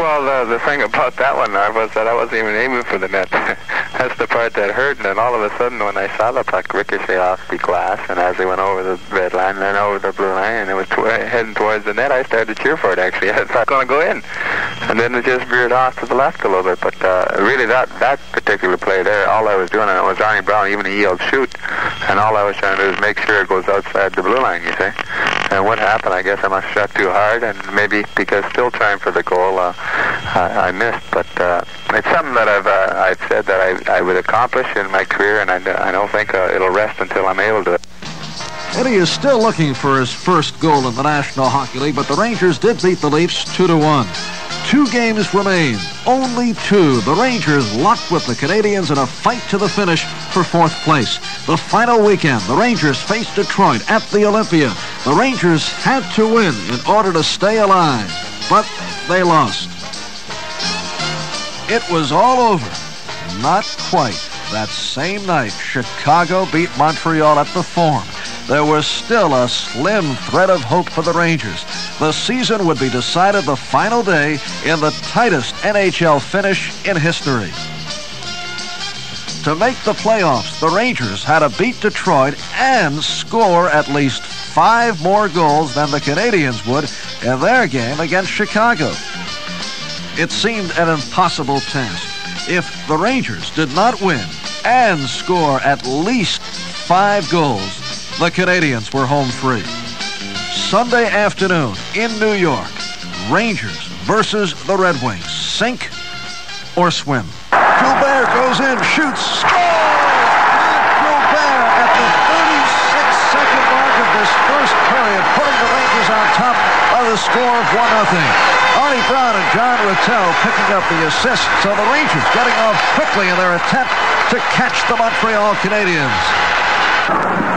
Well, the thing about that one was that I wasn't even aiming for the net. That's the part that hurt. And then all of a sudden, when I saw the puck ricochet off the glass, and as he went over the red line and then over the blue line, and it was heading towards the net, I started to cheer for it, actually. I thought it was going to go in. And then it just veered off to the left a little bit. But really, that particular play there, all I was doing, and it was Arnie Brown, even he yelled shoot, and all I was trying to do is make sure it goes outside the blue line, you see. And what happened, I guess I must have shot too hard, and maybe because still trying for the goal, I missed. But it's something that I've said that I would accomplish in my career, and I don't think it'll rest until I'm able to. Eddie is still looking for his first goal in the National Hockey League, but the Rangers did beat the Leafs 2-1. 2 games remain, only 2. The Rangers locked with the Canadiens in a fight to the finish for 4th place. The final weekend, the Rangers faced Detroit at the Olympia. The Rangers had to win in order to stay alive, but they lost. It was all over. Not quite. That same night, Chicago beat Montreal at the Forum. There was still a slim thread of hope for the Rangers. The season would be decided the final day in the tightest NHL finish in history. To make the playoffs, the Rangers had to beat Detroit and score at least 5 more goals than the Canadiens would in their game against Chicago. It seemed an impossible task. If the Rangers did not win and score at least 5 goals, the Canadiens were home free. Sunday afternoon in New York, Rangers versus the Red Wings. Sink or swim. Gilbert goes in, shoots, scores! Gilbert at the 36-second mark of this first period, putting the Rangers on top by the score of 1-0. Arnie Brown and John Rattel picking up the assist, so the Rangers getting off quickly in their attempt to catch the Montreal Canadiens.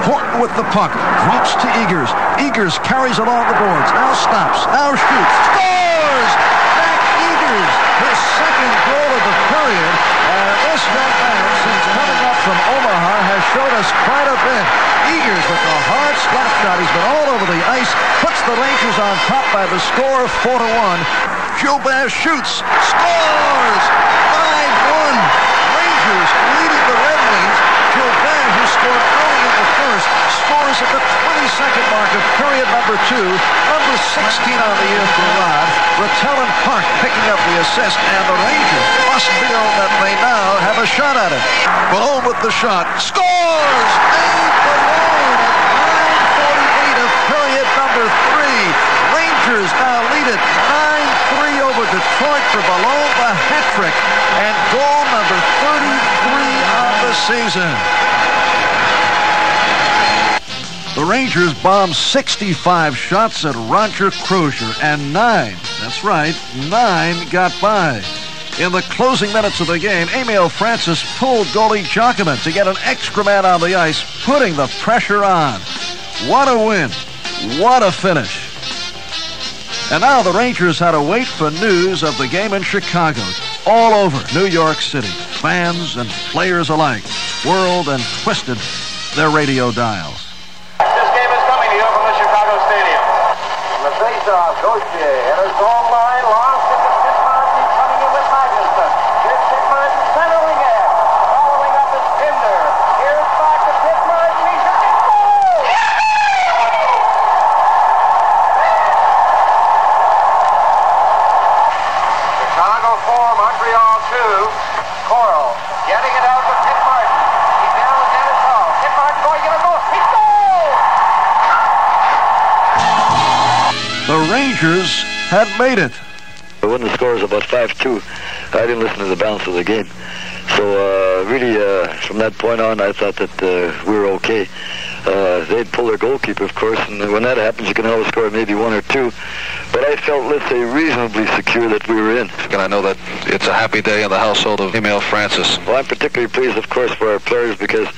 Horton with the puck, drops to Eagers. Eagers carries along the boards, now stops, now shoots, scores! Jack Eagers, his second goal of the period, and this young man, since coming up from Omaha, has showed us quite a bit. Eagers with a hard slap shot, he's been all over the ice, puts the Rangers on top by the score of 4-1. Gilbert shoots, scores! 5-1, Rangers leading the Red Wings. Gilbert, who scored early in the first, scores at the 22nd mark of period number 2. Number 16 on the year for Rod. Rattel and Park picking up the assist, and the Rangers must feel that they now have a shot at it. Malone with the shot. Scores! Dave Malone at 9:48 of period number 3. Rangers now lead it 9-3 over Detroit for Malone, the hat trick, and goal number 33 on the season. The Rangers bombed 65 shots at Roger Crozier, and 9, that's right, 9 got by. In the closing minutes of the game, Emil Francis pulled goalie Jockerman to get an extra man on the ice, putting the pressure on. What a win. What a finish. And now the Rangers had to wait for news of the game in Chicago. All over New York City, fans and players alike whirled and twisted their radio dials. This game is coming to you from the Chicago Stadium. The face-off, Gauthier enters the home line, lost it to Kit Martin, coming in with Magnuson. Here's Kit Martin centering it. Following up is Pinder. Here's back to Kit Martin. He shoots it. Goal! Chicago 4, Montreal 2. Coral getting it out to Kit Martin. He down Dennis Hall. Kit Martin going to get a goal. He scores! The Rangers had made it. When the score was about 5-2, I didn't listen to the balance of the game. So really, from that point on, I thought that we were okay. They'd pull their goalkeeper, of course, and when that happens, you can always score maybe 1 or 2. But I felt, let's say, reasonably secure that we were in. And I know that it's a happy day in the household of Emil Francis. Well, I'm particularly pleased, of course, for our players because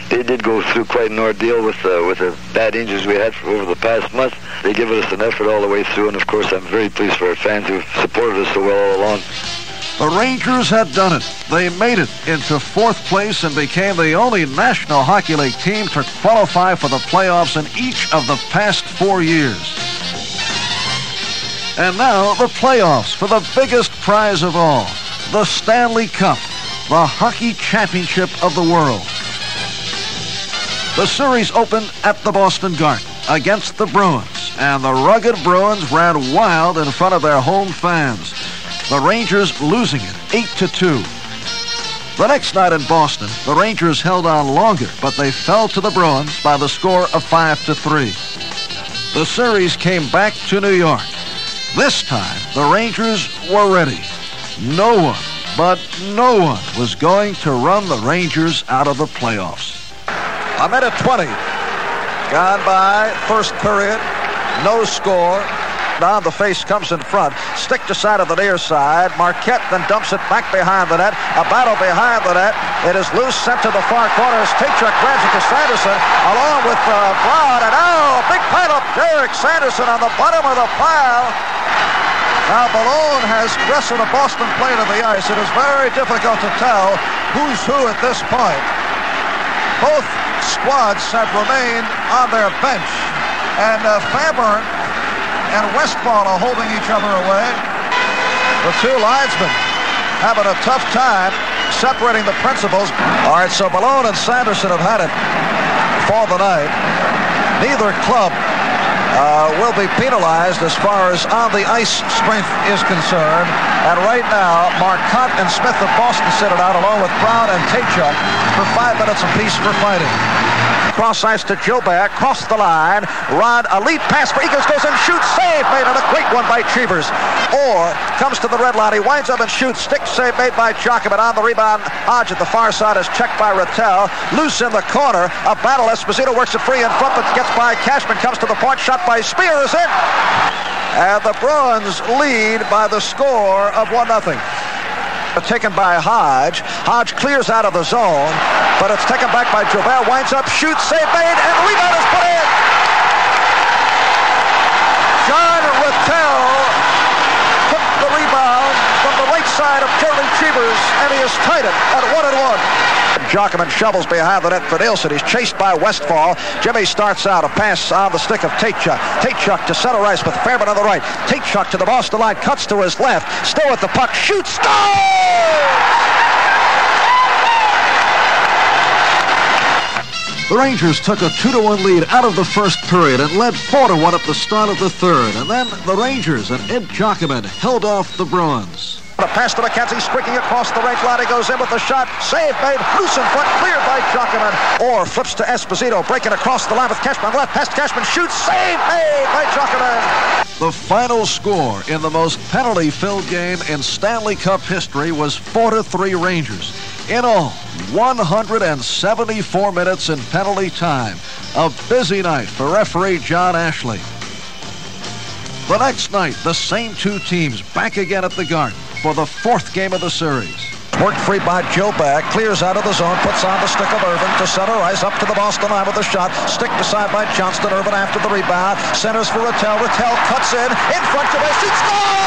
they did go through quite an ordeal with the bad injuries we had over the past month. They gave us an effort all the way through, and of course, I'm very pleased for our fans who supported us so well all along. The Rangers had done it. They made it into 4th place and became the only National Hockey League team to qualify for the playoffs in each of the past 4 years. And now the playoffs for the biggest prize of all, the Stanley Cup, the hockey championship of the world. The series opened at the Boston Garden against the Bruins, and the rugged Bruins ran wild in front of their home fans. The Rangers losing it 8-2. The next night in Boston, the Rangers held on longer, but they fell to the Bruins by the score of 5-3. The series came back to New York. This time, the Rangers were ready. No one, but no one, was going to run the Rangers out of the playoffs. A minute 20 gone by, first period, no score. Now the face comes in front, stick to side of the near side. Marquette then dumps it back behind the net. A battle behind the net. It is loose, sent to the far corner as Tkachuk grabs it to Sanderson along with Brown. And now a big pile up. Derek Sanderson on the bottom of the pile. Now Malone has wrestled a Boston play to the ice. It is very difficult to tell who's who at this point. Both squads have remained on their bench, and Fairburn and Westfall are holding each other away. The two linesmen having a tough time separating the principals. All right, so Malone and Sanderson have had it for the night. Neither club will be penalized as far as on the ice strength is concerned. And right now, Marcotte and Smith of Boston sit it out along with Brown and Tkachuk for 5 minutes apiece for fighting. Cross ice to Gilbert, cross the line. Rod, a lead pass for Eagles, goes in, shoots, save made, and a great one by Cheevers. Orr comes to the red line, he winds up and shoots, stick save made by Jockman. On the rebound, Hodge at the far side is checked by Rattel. Loose in the corner, a battle. Esposito works it free in front, but gets by Cashman, comes to the point, shot by Spear is in. And the Bruins lead by the score of 1-0. Taken by Hodge. Hodge clears out of the zone, but it's taken back by Joubert. Winds up, shoots, save made, and the rebound is put in. John Rattel took the rebound from the right side of Charlie Cheevers, and he has tied it at 1-1. Jockman shovels behind the net for Nielsen. He's chased by Westfall. Jimmy starts out, a pass on the stick of Tkachuk. Tkachuk to center ice with Fairburn on the right. Tkachuk to the Boston line, cuts to his left, still with the puck, shoots, goal! The Rangers took a 2-1 lead out of the first period and led 4-1 at the start of the third. And then the Rangers and Ed Jockman held off the Bruins. A pass to McKenzie, streaking across the right line. He goes in with the shot. Save made. Loose in front. Cleared by Jockman. Orr flips to Esposito. Breaking across the line with Cashman. Left past Cashman. Shoots. Save made by Jockman. The final score in the most penalty-filled game in Stanley Cup history was 4-3 Rangers. In all, 174 minutes in penalty time. A busy night for referee John Ashley. The next night, the same two teams back again at the Garden for the fourth game of the series. Worked free by Gilbert, clears out of the zone, puts on the stick of Irvin to center ice, up to the Boston line with a shot. Stick to side by Johnston. Irvin after the rebound, centers for Rattel. Rattel cuts in front of it, shoots, goal!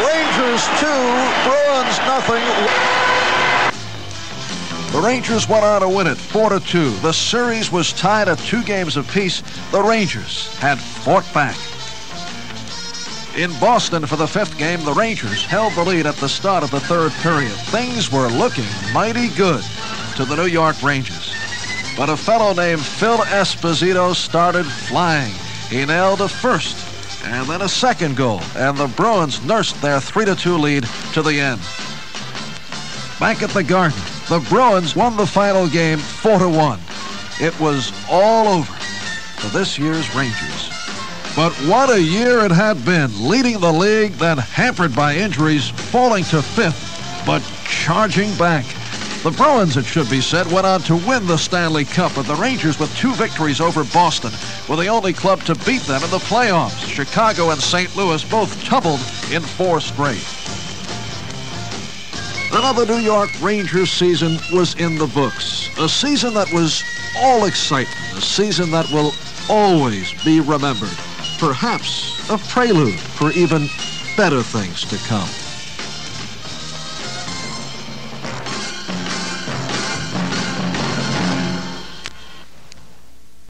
Rangers 2, Bruins nothing. The Rangers went on to win it 4-2. The series was tied at 2 games apiece. The Rangers had fought back. In Boston for the 5th game, the Rangers held the lead at the start of the third period. Things were looking mighty good to the New York Rangers. But a fellow named Phil Esposito started flying. He nailed a first and then a second goal, and the Bruins nursed their 3-2 lead to the end. Back at the Garden, the Bruins won the final game 4-1. It was all over for this year's Rangers. But what a year it had been, leading the league, then hampered by injuries, falling to 5th, but charging back. The Bruins, it should be said, went on to win the Stanley Cup, and the Rangers, with 2 victories over Boston, were the only club to beat them in the playoffs. Chicago and St. Louis both tumbled in 4 straight. Another New York Rangers season was in the books. A season that was all excitement. A season that will always be remembered. Perhaps a prelude for even better things to come.